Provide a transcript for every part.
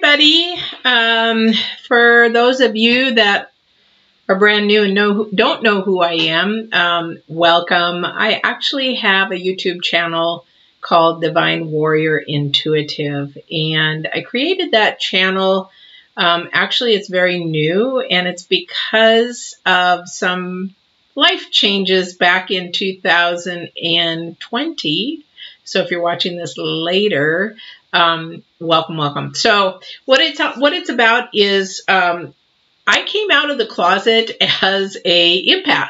everybody. For those of you that are brand new and don't know who I am, welcome. I actually have a YouTube channel called Divine Warrior Intuitive, and I created that channel. Actually, it's very new, and it's because of some life changes back in 2020. So if you're watching this later, welcome. So what it's about is I came out of the closet as a empath.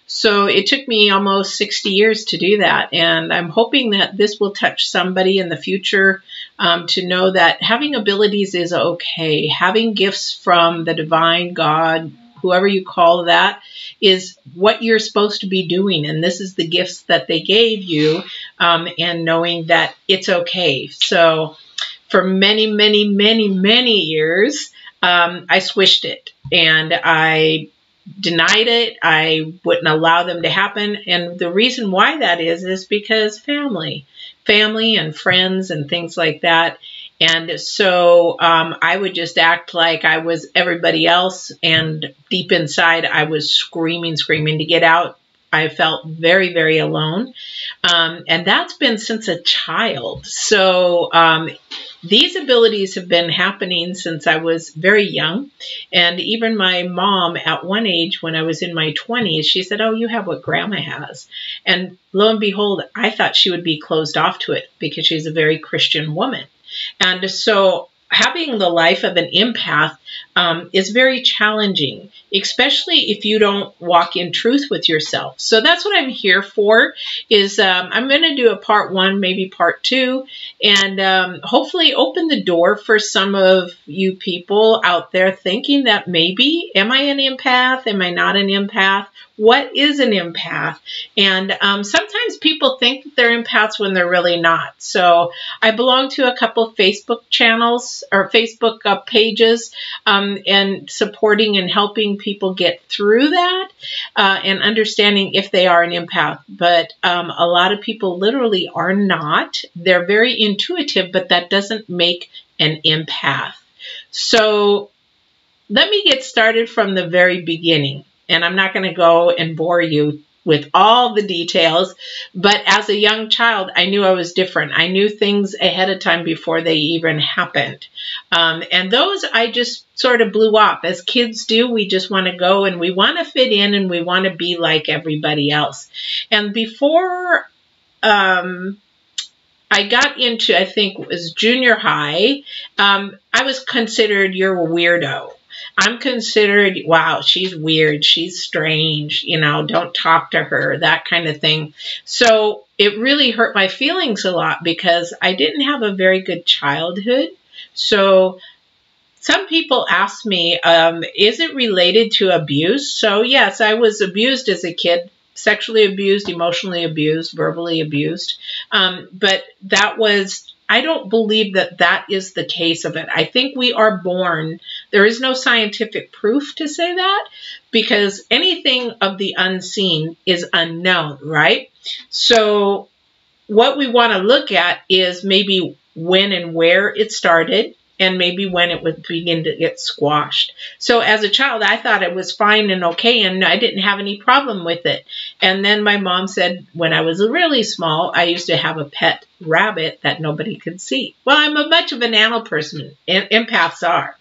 So it took me almost 60 years to do that, and I'm hoping that this will touch somebody in the future to know that having abilities is okay. Having gifts from the divine God, whoever you call that, is what you're supposed to be doing, and this is the gifts that they gave you, and knowing that it's okay. So for many years, I swished it, and I denied it. I wouldn't allow them to happen, and the reason why that is because family and friends and things like that. And so I would just act like I was everybody else, and deep inside I was screaming to get out. I felt very alone, and that's been since a child. So these abilities have been happening since I was very young, and even my mom at one age when I was in my 20s, she said, "Oh, you have what Grandma has." And lo and behold, I thought she would be closed off to it because she's a very Christian woman. And so having the life of an empath is very challenging, especially if you don't walk in truth with yourself. So that's what I'm here for, is I'm going to do a part 1, maybe part 2, and hopefully open the door for some of you people out there thinking that maybe, am I an empath? Am I not an empath? What is an empath? And sometimes people think that they're empaths when they're really not. So I belong to a couple of Facebook channels or Facebook pages, and supporting and helping people get through that and understanding if they are an empath. But a lot of people literally are not. They're very intuitive, but that doesn't make an empath. So let me get started from the very beginning. And I'm not going to go and bore you with all the details, but as a young child, I knew I was different. I knew things ahead of time before they even happened. And those I just sort of blew up. As kids do, we just want to go and we want to fit in and we want to be like everybody else. And before I got into, I think it was junior high, I was considered, "You're a weirdo." I'm considered, "Wow, she's weird, she's strange, you know, don't talk to her," that kind of thing. So it really hurt my feelings a lot because I didn't have a very good childhood. So some people ask me, is it related to abuse? So yes, I was abused as a kid. Sexually abused, emotionally abused, verbally abused. But that was, I don't believe that that is the case of it. I think we are born. There is no scientific proof to say that because anything of the unseen is unknown, right? So what we want to look at is maybe when and where it started, and maybe when it would begin to get squashed. So as a child, I thought it was fine and okay, and I didn't have any problem with it. And then my mom said when I was really small, I used to have a pet rabbit that nobody could see. Well, I'm a much of an animal person, and empaths are.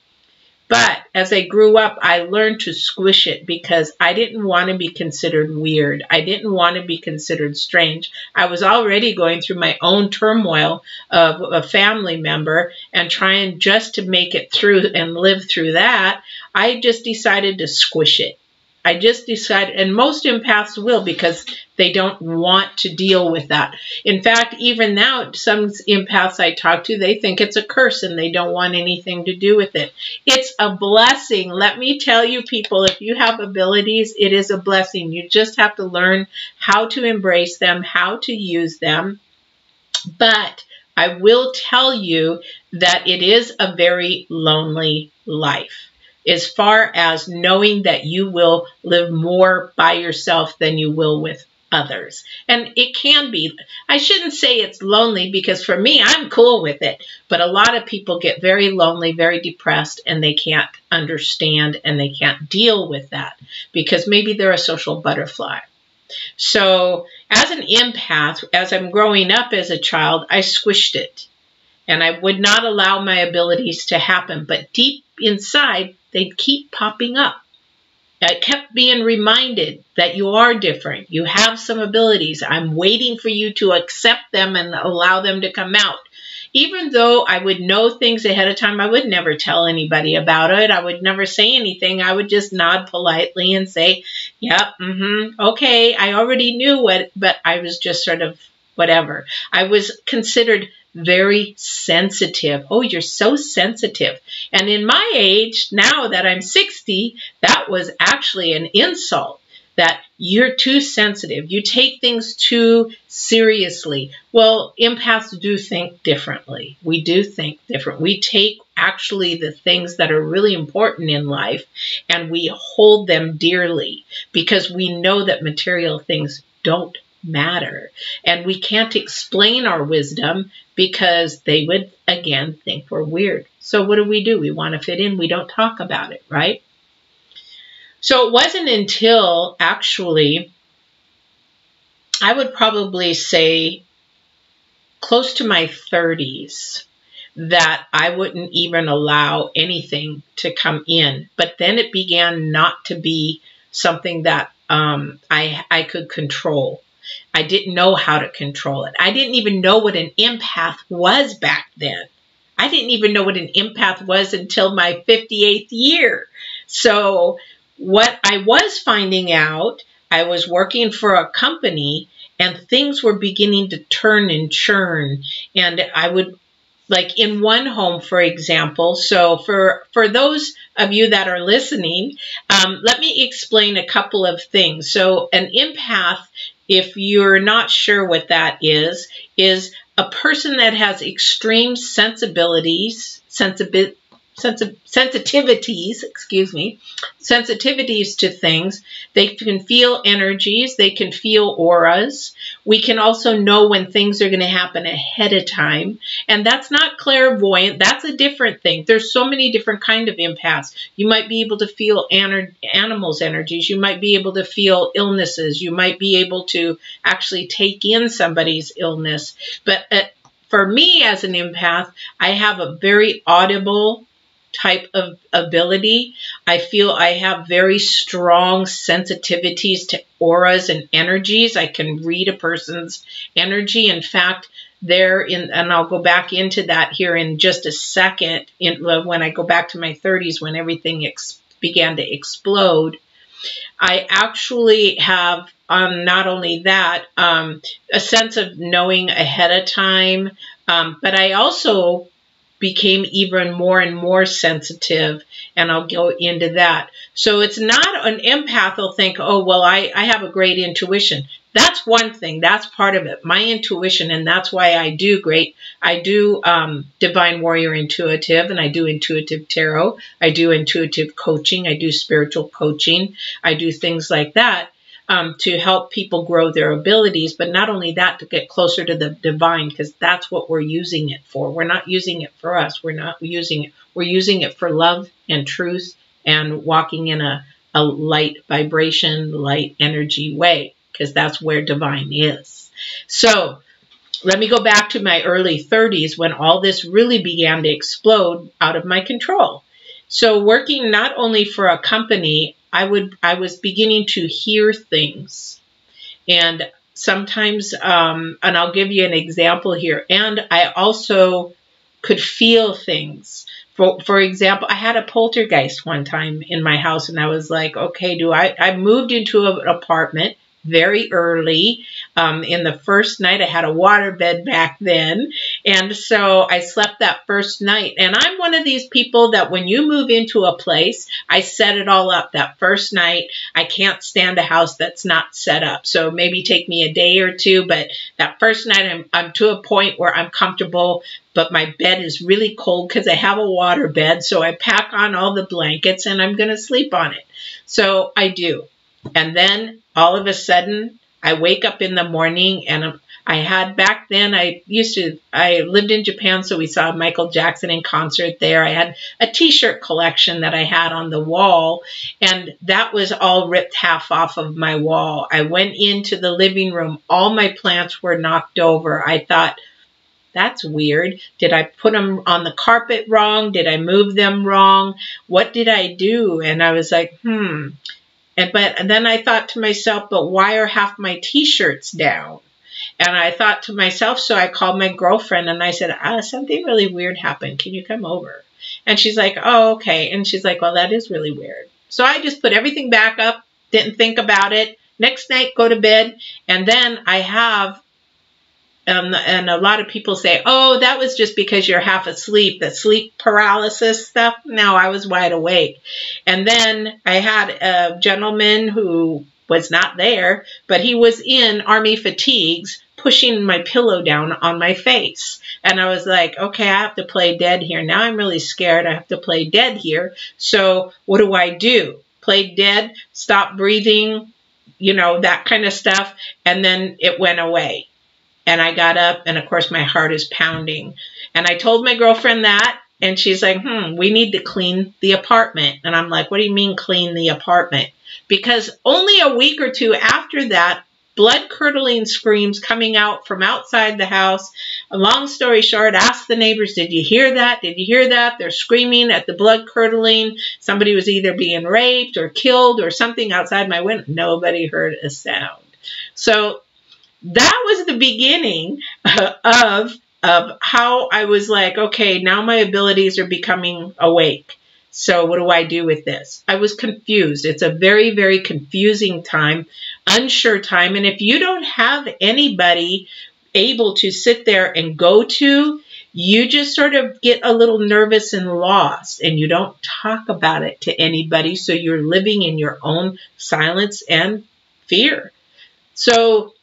But as I grew up, I learned to squish it because I didn't want to be considered weird. I didn't want to be considered strange. I was already going through my own turmoil of a family member and trying just to make it through and live through that. I just decided to squish it. I just decided, and most empaths will because they don't want to deal with that. In fact, even now, some empaths I talk to, they think it's a curse and they don't want anything to do with it. It's a blessing. Let me tell you, people, if you have abilities, it is a blessing. You just have to learn how to embrace them, how to use them. But I will tell you that it is a very lonely life, as far as knowing that you will live more by yourself than you will with others. And it can be, I shouldn't say it's lonely, because for me, I'm cool with it. But a lot of people get very lonely, very depressed, and they can't understand and they can't deal with that because maybe they're a social butterfly. So as an empath, as I'm growing up as a child, I squished it. And I would not allow my abilities to happen. But deep inside, they'd keep popping up. I kept being reminded that you are different. You have some abilities. I'm waiting for you to accept them and allow them to come out. Even though I would know things ahead of time, I would never tell anybody about it. I would never say anything. I would just nod politely and say, yep, okay, I already knew what, but I was just sort of whatever. I was considered very sensitive. Oh, you're so sensitive. And in my age, now that I'm 60, that was actually an insult, that you're too sensitive. You take things too seriously. Well, empaths do think differently. We do think different. We take actually the things that are really important in life and we hold them dearly because we know that material things don't matter. And we can't explain our wisdom because they would, again, think we're weird. So what do? We want to fit in. We don't talk about it, right? So it wasn't until actually, I would probably say close to my 30s, that I wouldn't even allow anything to come in. But then it began not to be something that I could control. I didn't know how to control it. I didn't even know what an empath was back then. I didn't even know what an empath was until my 58th year. So what I was finding out, I was working for a company and things were beginning to turn and churn. And I would, like in one home, for example, so for those of you that are listening, let me explain a couple of things. So an empath, if you're not sure what that is a person that has extreme sensitivities to things. They can feel energies. They can feel auras. We can also know when things are going to happen ahead of time. And that's not clairvoyant. That's a different thing. There's so many different kinds of empaths. You might be able to feel animals' energies. You might be able to feel illnesses. You might be able to actually take in somebody's illness. But for me as an empath, I have a very audible type of ability. I feel I have very strong sensitivities to auras and energies. I can read a person's energy. In fact, and I'll go back into that here in just a second, when I go back to my 30s, when everything began to explode. I actually have, not only that, a sense of knowing ahead of time, but I also became even more and more sensitive, and I'll go into that. So it's not an empath will think, oh, well, I have a great intuition. That's one thing. That's part of it, my intuition, and that's why I do Divine Warrior Intuitive, and I do Intuitive Tarot. I do intuitive coaching. I do spiritual coaching. I do things like that. To help people grow their abilities, but not only that, to get closer to the divine, because that's what we're using it for. We're not using it for us. We're using it for love and truth and walking in a light vibration, light energy way, because that's where divine is. So let me go back to my early 30s when all this really began to explode out of my control. So working not only for a company, I was beginning to hear things, and sometimes, and I'll give you an example here, and I also could feel things. For example, I had a poltergeist one time in my house, and I was like, okay, I moved into an apartment very early. In the first night, I had a waterbed back then. And so I slept that first night. And I'm one of these people that when you move into a place, I set it all up that first night. I can't stand a house that's not set up. So maybe take me a day or two. But that first night, I'm to a point where I'm comfortable. But my bed is really cold because I have a water bed. So I pack on all the blankets and I'm going to sleep on it. So I do. And then all of a sudden, I wake up in the morning and I had back then, I lived in Japan, so we saw Michael Jackson in concert there. I had a t-shirt collection that I had on the wall, and that was all ripped half off of my wall. I went into the living room. All my plants were knocked over. I thought, that's weird. Did I put them on the carpet wrong? Did I move them wrong? What did I do? And I was like, And then I thought to myself, but why are half my t-shirts down? And I thought to myself, so I called my girlfriend and I said, something really weird happened. Can you come over? And she's like, oh, okay. And she's like, well, that is really weird. So I just put everything back up, didn't think about it. Next night, go to bed. And then I have, and a lot of people say, oh, that was just because you're half asleep, the sleep paralysis stuff. No, I was wide awake. And then I had a gentleman who was not there, but he was in army fatigues pushing my pillow down on my face. And I was like, okay, I have to play dead here. Now I'm really scared. I have to play dead here. So what do? Play dead, stop breathing, that kind of stuff. And then it went away. And I got up, and of course my heart is pounding. And I told my girlfriend that, and she's like, we need to clean the apartment. And I'm like, what do you mean clean the apartment? Because only a week or two after that, blood-curdling screams coming out from outside the house. A long story short, asked the neighbors, did you hear that? Did you hear that? They're screaming at the blood-curdling. Somebody was either being raped or killed or something outside my window. Nobody heard a sound. So that was the beginning of how I was like, okay, now my abilities are becoming awake. So what do I do with this? I was confused. It's a very, very confusing time, unsure time. And if you don't have anybody able to sit there and go to, you just sort of get a little nervous and lost, and you don't talk about it to anybody. So you're living in your own silence and fear. So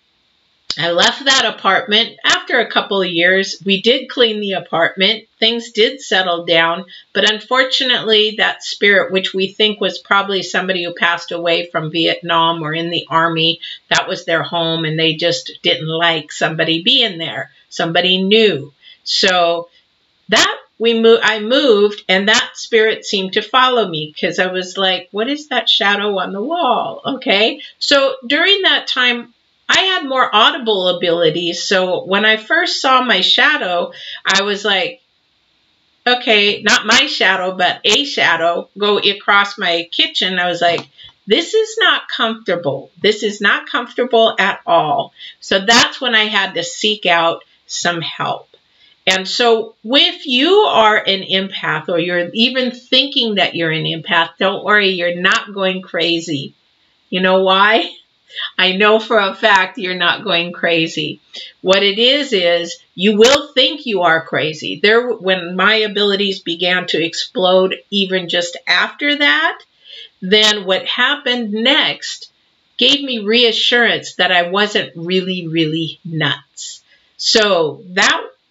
I left that apartment. After a couple of years, we did clean the apartment. Things did settle down. But unfortunately, that spirit, which we think was probably somebody who passed away from Vietnam or in the army, that was their home, and they just didn't like somebody being there, somebody new. So that I moved, and that spirit seemed to follow me because I was like, what is that shadow on the wall? Okay. So during that time, I had more audible abilities. So when I first saw my shadow, I was like, okay, not my shadow, but a shadow go across my kitchen. I was like, this is not comfortable. This is not comfortable at all. So that's when I had to seek out some help. And so if you are an empath, or you're even thinking that you're an empath, don't worry, you're not going crazy. You know why? I know for a fact you're not going crazy. What it is you will think you are crazy. When my abilities began to explode, even just after that, then what happened next gave me reassurance that I wasn't really, really nuts. So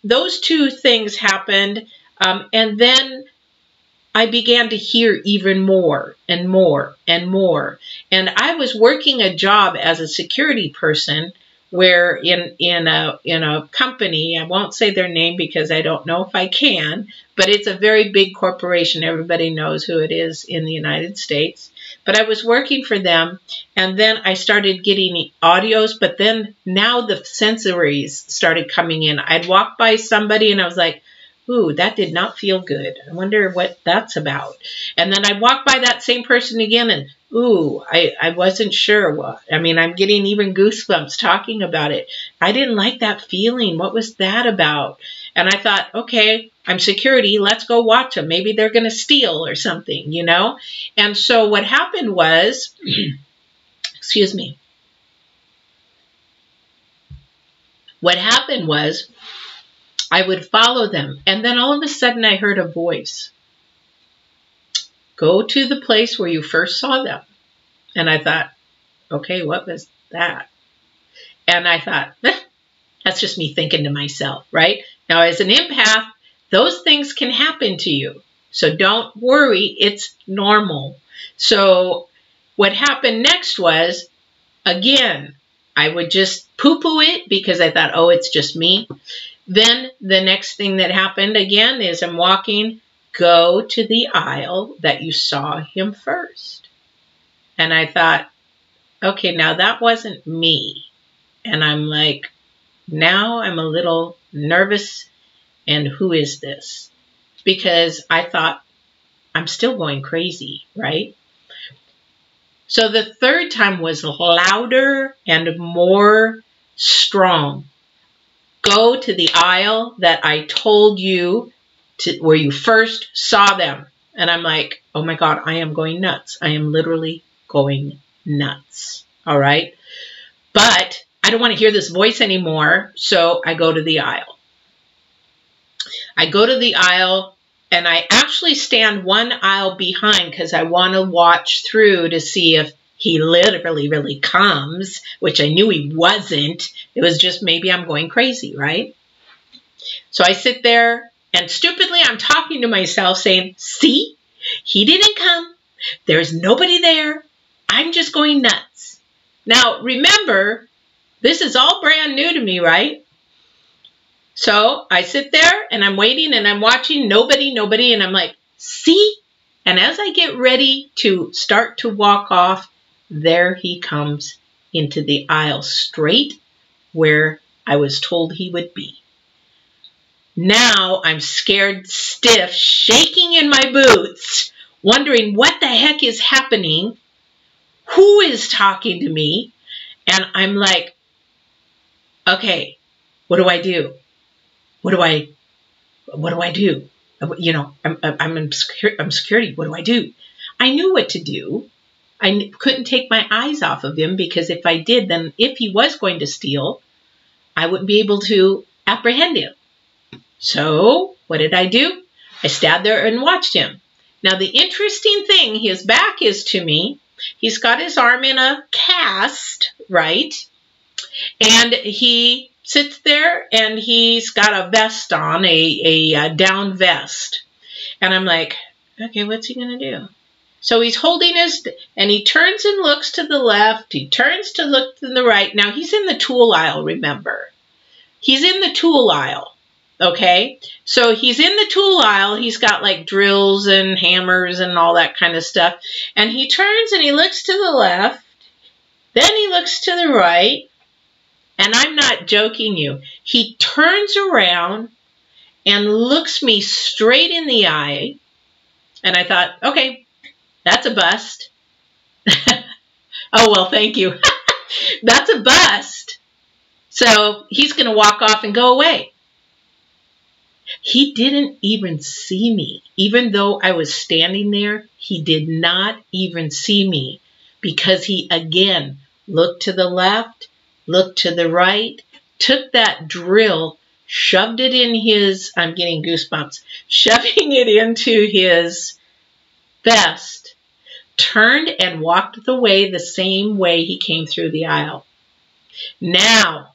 those two things happened, and then I began to hear even more and more and more. And I was working a job as a security person where in a company, I won't say their name because I don't know if I can, but it's a very big corporation. Everybody knows who it is in the United States. But I was working for them, and then I started getting audios, but then now the sensories started coming in. I'd walk by somebody and I was like, ooh, that did not feel good. I wonder what that's about. And then I'd walk by that same person again and, ooh, I wasn't sure what. I mean, I'm getting even goosebumps talking about it. I didn't like that feeling. What was that about? And I thought, okay, I'm security. Let's go watch them. Maybe they're going to steal or something, you know? And so what happened was, excuse me. What happened was, I would follow them, and then all of a sudden I heard a voice. Go to the place where you first saw them. And I thought, okay, what was that? And I thought, that's just me thinking to myself, right? Now, as an empath, those things can happen to you. So don't worry, it's normal. So what happened next was, again, I would just poo-poo it because I thought, oh, it's just me. Then the next thing that happened again is I'm walking, go to the aisle that you saw him first. And I thought, okay, now that wasn't me. And I'm like, now I'm a little nervous. And who is this? Because I thought, I'm still going crazy, right? So the third time was louder and more strong. Go to the aisle that I told you to, where you first saw them. And I'm like, oh my God, I am going nuts. I am literally going nuts. All right. But I don't want to hear this voice anymore. So I go to the aisle. I go to the aisle and I actually stand one aisle behind because I want to watch through to see if he literally really comes, which I knew he wasn't. It was just maybe I'm going crazy, right? So I sit there and stupidly I'm talking to myself saying, see, he didn't come. There's nobody there. I'm just going nuts. Now, remember, this is all brand new to me, right? So I sit there and I'm waiting and I'm watching nobody. And I'm like, see? And as I get ready to start to walk off, there he comes into the aisle straight where I was told he would be. Now I'm scared stiff, shaking in my boots, wondering what the heck is happening. Who is talking to me? And I'm like, okay, what do I do? What do I do? You know, I'm security. What do I do? I knew what to do. I couldn't take my eyes off of him because if I did, then if he was going to steal, I wouldn't be able to apprehend him. So what did I do? I sat there and watched him. Now the interesting thing, his back is to me. He's got his arm in a cast, right? And he sits there and he's got a vest on, a down vest. And I'm like, okay, what's he going to do? So he's holding his, and he turns and looks to the left. He turns to look to the right. Now he's in the tool aisle, remember. He's in the tool aisle, okay? So he's in the tool aisle. He's got like drills and hammers and all that kind of stuff. And he turns and he looks to the left. Then he looks to the right. And I'm not joking you. He turns around and looks me straight in the eye. And I thought, okay, that's a bust. Oh, well, thank you. That's a bust. So he's going to walk off and go away. He didn't even see me. Even though I was standing there, he did not even see me because he, again, looked to the left, looked to the right, took that drill, shoved it in his, I'm getting goosebumps, shoving it into his vest, turned and walked the same way he came through the aisle. Now,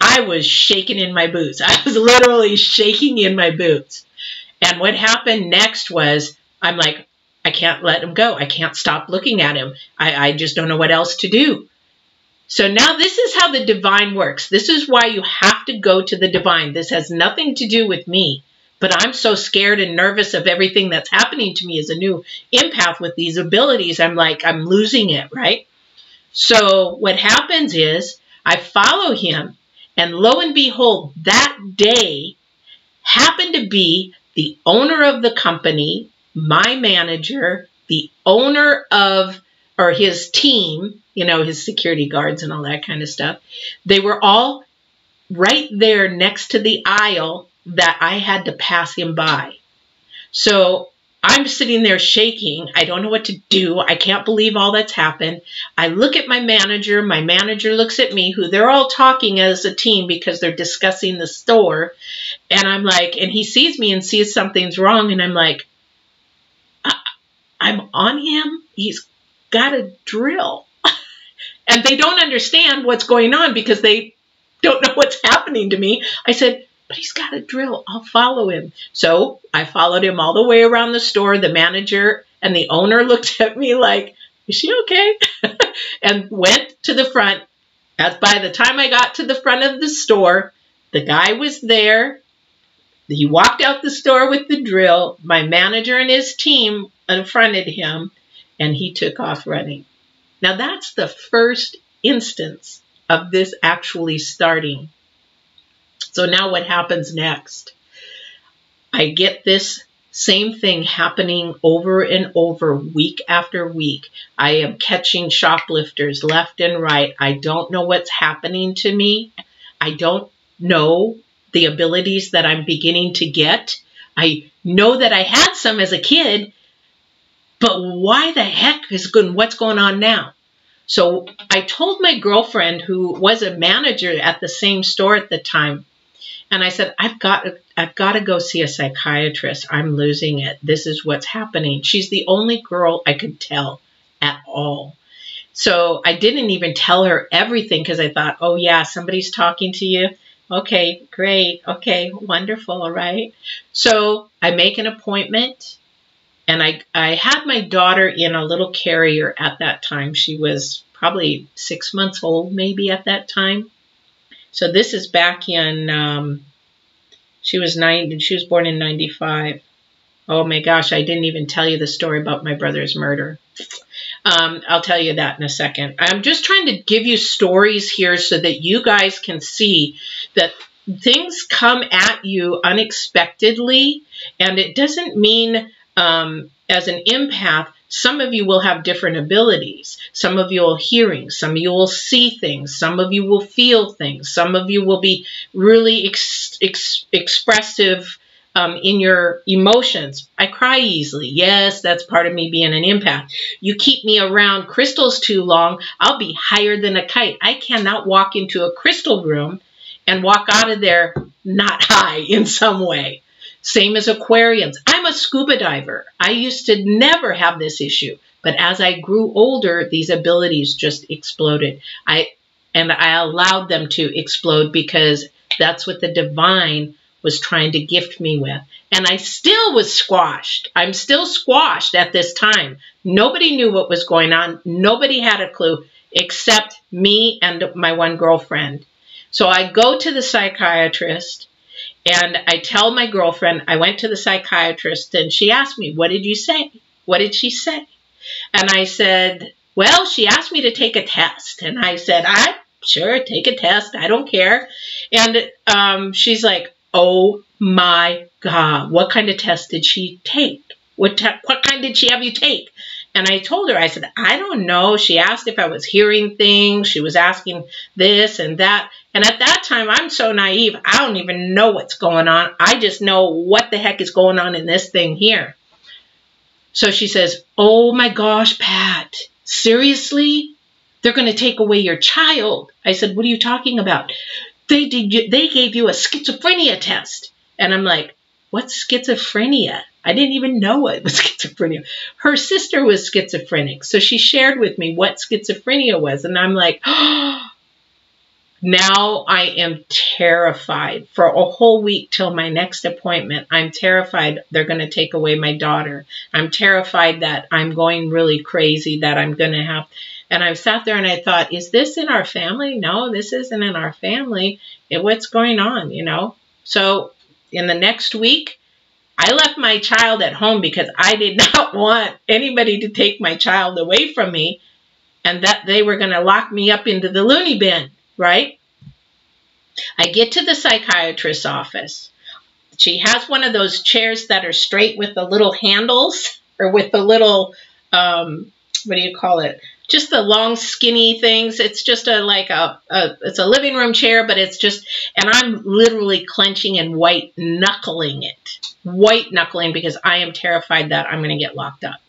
I was shaking in my boots. I was literally shaking in my boots. And what happened next was, I'm like, I can't let him go. I can't stop looking at him. I just don't know what else to do. So now this is how the divine works. This is why you have to go to the divine. This has nothing to do with me. But I'm so scared and nervous of everything that's happening to me as a new empath with these abilities. I'm like, I'm losing it, right? So what happens is I follow him. And lo and behold, that day happened to be the owner of the company, my manager, the owner of, or his team, you know, his security guards and all that kind of stuff. They were all right there next to the aisle that I had to pass him by. So I'm sitting there shaking. I don't know what to do. I can't believe all that's happened. I look at my manager. My manager looks at me, who they're all talking as a team because they're discussing the store. And I'm like, and he sees me and sees something's wrong. And I'm like, I'm on him. He's got a drill. And they don't understand what's going on because they don't know what's happening to me. I said, but he's got a drill. I'll follow him. So I followed him all the way around the store. The manager and the owner looked at me like, is she okay? And went to the front. As by the time I got to the front of the store, the guy was there. He walked out the store with the drill. My manager and his team confronted him, and he took off running. Now, that's the first instance of this actually starting. So now what happens next? I get this same thing happening over and over, week after week. I am catching shoplifters left and right. I don't know what's happening to me. I don't know the abilities that I'm beginning to get. I know that I had some as a kid, but why the heck is good? What's going on now? So I told my girlfriend, who was a manager at the same store at the time, and I said, I've got to go see a psychiatrist. I'm losing it. This is what's happening. She's the only girl I could tell at all. So I didn't even tell her everything because I thought, oh yeah, somebody's talking to you. Okay, great. Okay, wonderful. All right. So I make an appointment, and I had my daughter in a little carrier at that time. She was probably 6 months old maybe at that time. So this is back in, she was born in 95. Oh my gosh, I didn't even tell you the story about my brother's murder. I'll tell you that in a second. I'm just trying to give you stories here so that you guys can see that things come at you unexpectedly, and it doesn't mean as an empath, some of you will have different abilities. Some of you will hearing. Some of you will see things. Some of you will feel things. Some of you will be really expressive in your emotions. I cry easily. Yes, that's part of me being an empath. You keep me around crystals too long, I'll be higher than a kite. I cannot walk into a crystal room and walk out of there not high in some way. Same as Aquarians. I'm a scuba diver. I used to never have this issue, but as I grew older, these abilities just exploded. I allowed them to explode because that's what the divine was trying to gift me with. And I still was squashed. I'm still squashed at this time. Nobody knew what was going on. Nobody had a clue except me and my one girlfriend. So I go to the psychiatrist, and I tell my girlfriend I went to the psychiatrist, and she asked me, what did you say? What did she say? And I said, well, she asked me to take a test. And I said, sure, take a test. I don't care. And she's like, oh my God, what kind of test did she take? What kind did she have you take? And I told her, I said, I don't know. She asked if I was hearing things. She was asking this and that. And at that time, I'm so naive. I don't even know what's going on. I just know what the heck is going on in this thing here. So she says, oh my gosh, Pat, seriously? They're going to take away your child. I said, what are you talking about? They gave you a schizophrenia test. And I'm like, what's schizophrenia? I didn't even know it was schizophrenia. Her sister was schizophrenic, so she shared with me what schizophrenia was. And I'm like, oh, now I am terrified for a whole week till my next appointment. I'm terrified they're going to take away my daughter. I'm terrified that I'm going really crazy, that I'm going to have... And I sat there and I thought, is this in our family? No, this isn't in our family. What's going on, you know? So in the next week, I left my child at home because I did not want anybody to take my child away from me, and that they were going to lock me up into the loony bin, right? I get to the psychiatrist's office. She has one of those chairs that are straight with the little handles, or with the little, what do you call it? Just the long, skinny things. It's just it's a living room chair, but it's just, and I'm literally clenching and white knuckling it. White knuckling because I am terrified that I'm going to get locked up.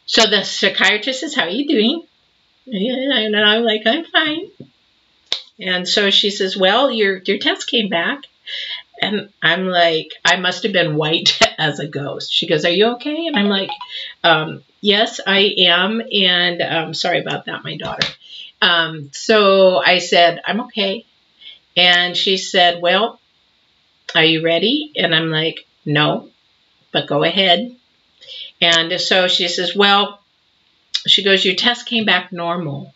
So the psychiatrist says, how are you doing? And I'm like, I'm fine. And so she says, well, your test came back. And I'm like, I must have been white as a ghost. She goes, are you okay? And I'm like, yes, I am. And sorry about that, my daughter. So I said, I'm okay. And she said, well, are you ready? And I'm like, no, but go ahead. And so she says, well, she goes, your test came back normal.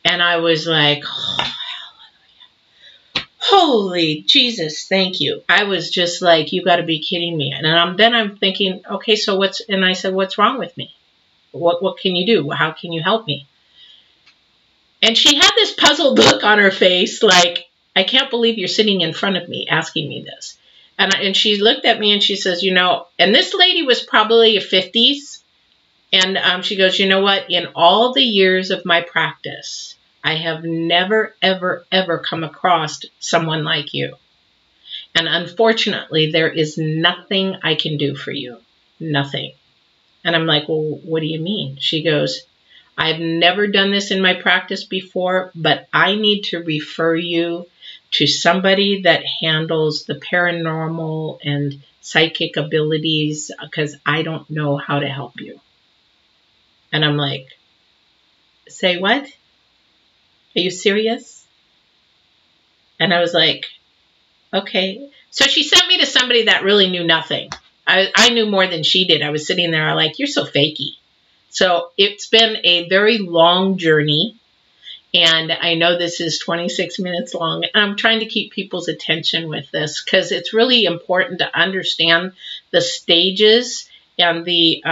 And I was like, oh, holy Jesus, thank you. I was just like, you got to be kidding me. And then I'm thinking, okay, so and I said, what's wrong with me? What can you do? How can you help me? And she had this puzzled look on her face, like, I can't believe you're sitting in front of me asking me this. And she looked at me and she says, and this lady was probably 50s. And she goes, you know what? In all the years of my practice, I have never, ever, ever come across someone like you. And unfortunately, there is nothing I can do for you. Nothing. And I'm like, well, what do you mean? She goes, I've never done this in my practice before, but I need to refer you to somebody that handles the paranormal and psychic abilities because I don't know how to help you. And I'm like, say what? Are you serious? And I was like, okay. So she sent me to somebody that really knew nothing. I knew more than she did. I was sitting there like, you're so fakey. So it's been a very long journey. And I know this is 26 minutes long. And I'm trying to keep people's attention with this because it's really important to understand the stages and the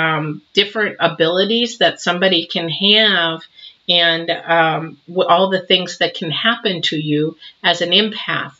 different abilities that somebody can have and all the things that can happen to you as an empath.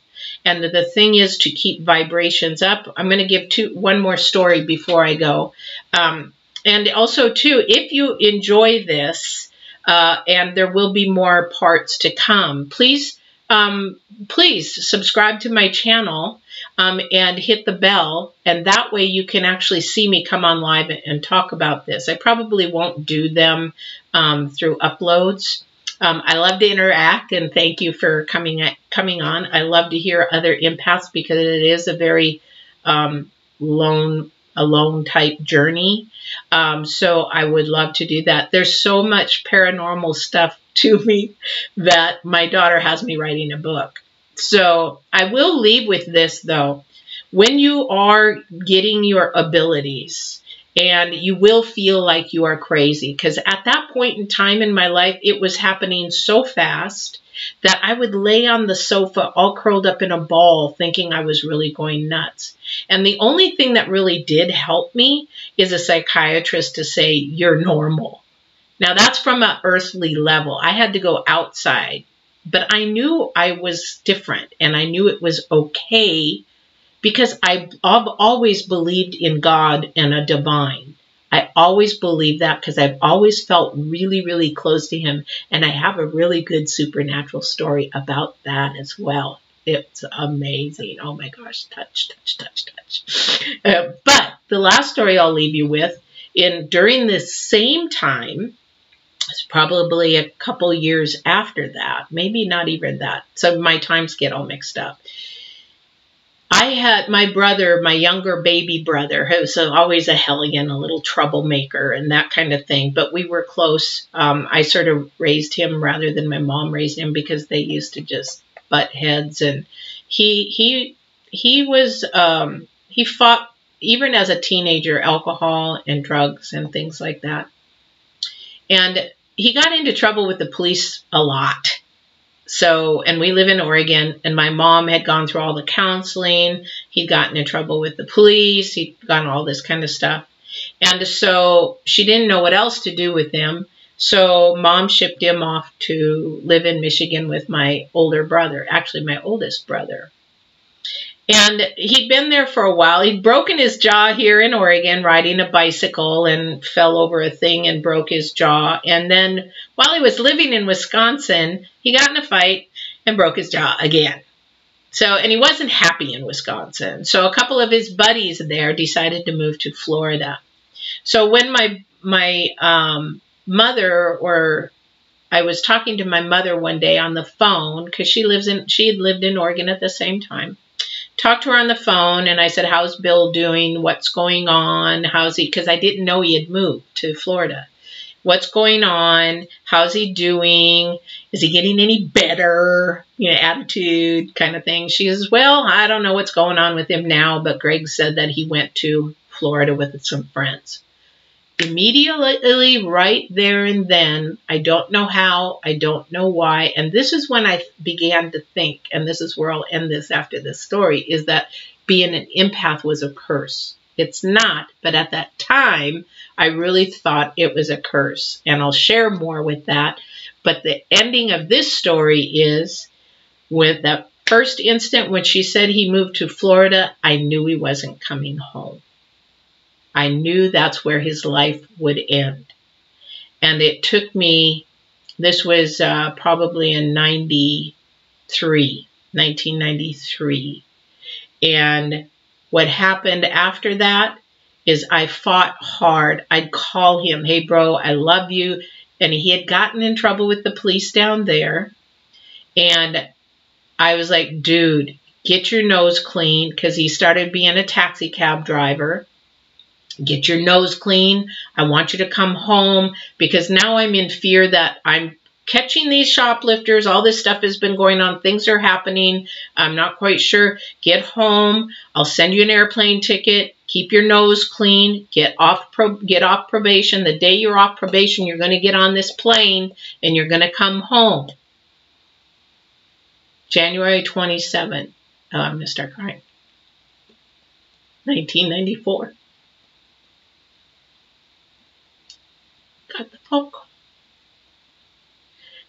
And the thing is to keep vibrations up. I'm going to give one more story before I go. And also, too, if you enjoy this, and there will be more parts to come, please subscribe to my channel and hit the bell. And that way you can actually see me come on live and talk about this. I probably won't do them through uploads. I love to interact, and thank you for coming on. I love to hear other empaths because it is a very alone type journey. So I would love to do that. There's so much paranormal stuff to me that my daughter has me writing a book. So I will leave with this though. When you are getting your abilities, and you will feel like you are crazy, because at that point in time in my life, it was happening so fast that I would lay on the sofa all curled up in a ball thinking I was really going nuts. And the only thing that really did help me is a psychiatrist to say, you're normal. Now that's from an earthly level. I had to go outside, but I knew I was different and I knew it was okay because I've always believed in God and a divine. I always believed that because I've always felt really, really close to him. And I have a really good supernatural story about that as well. It's amazing. Oh my gosh, touch. But the last story I'll leave you with, during this same time, it's probably a couple years after that, maybe not even that. So my times get all mixed up. I had my brother, my younger baby brother, who was always a hellion, a little troublemaker and that kind of thing. But we were close. I sort of raised him rather than my mom raised him because they used to just butt heads. And he fought, even as a teenager, alcohol and drugs and things like that. And he got into trouble with the police a lot. So, and we live in Oregon, and my mom had gone through all the counseling. He'd gotten in trouble with the police. He'd gotten all this kind of stuff. And so she didn't know what else to do with him. So mom shipped him off to live in Michigan with my older brother, actually my oldest brother. And he'd been there for a while. He'd broken his jaw here in Oregon riding a bicycle and fell over a thing and broke his jaw. And then while he was living in Wisconsin, he got in a fight and broke his jaw again. So, and he wasn't happy in Wisconsin. So a couple of his buddies there decided to move to Florida. So when my mother, or I was talking to my mother one day on the phone, because she had lived in Oregon at the same time. Talked to her on the phone, and I said, how's Bill doing? What's going on? How's he? Because I didn't know he had moved to Florida. What's going on? How's he doing? Is he getting any better? Attitude kind of thing. She says, well, I don't know what's going on with him now, but Greg said that he went to Florida with some friends. immediately right there and then, I don't know how, I don't know why, and this is when I began to think, and this is where I'll end this after this story, is that being an empath was a curse. It's not, but at that time, I really thought it was a curse, and I'll share more with that. But the ending of this story is, with that first instant when she said he moved to Florida, I knew he wasn't coming home. I knew that's where his life would end. And it took me, this was probably in 1993. And what happened after that is I fought hard. I'd call him, hey bro, I love you. And he had gotten in trouble with the police down there. And I was like, dude, get your nose clean, because he started being a taxi cab driver. Get your nose clean. I want you to come home, because now I'm in fear that I'm catching these shoplifters. All this stuff has been going on. Things are happening. I'm not quite sure. Get home. I'll send you an airplane ticket. Keep your nose clean. Get off probation. The day you're off probation, you're going to get on this plane and you're going to come home. January 27th. Oh, I'm going to start crying. 1994. Got the phone call.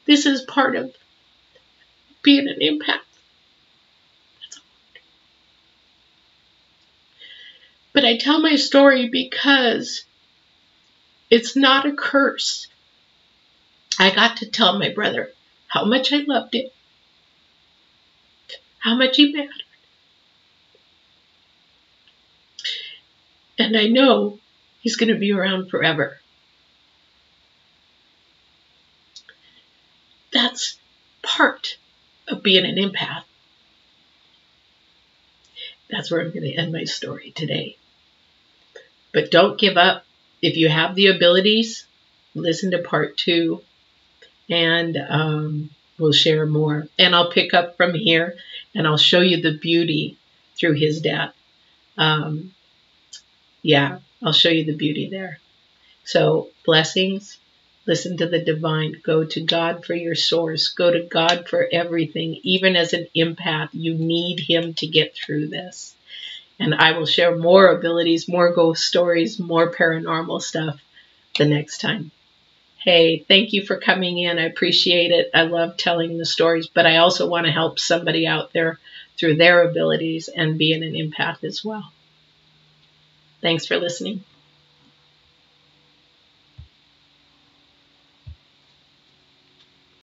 This is part of being an empath. That's hard. But I tell my story because it's not a curse. I got to tell my brother how much I loved him, how much he mattered. And I know he's going to be around forever. That's part of being an empath. That's where I'm going to end my story today. But don't give up. If you have the abilities, listen to part 2, and we'll share more. And I'll pick up from here, and I'll show you the beauty through his death. Yeah, I'll show you the beauty there. So, blessings. Listen to the divine. Go to God for your source. Go to God for everything. Even as an empath, you need him to get through this. And I will share more abilities, more ghost stories, more paranormal stuff the next time. Hey, thank you for coming in. I appreciate it. I love telling the stories, but I also want to help somebody out there through their abilities and being an empath as well. Thanks for listening.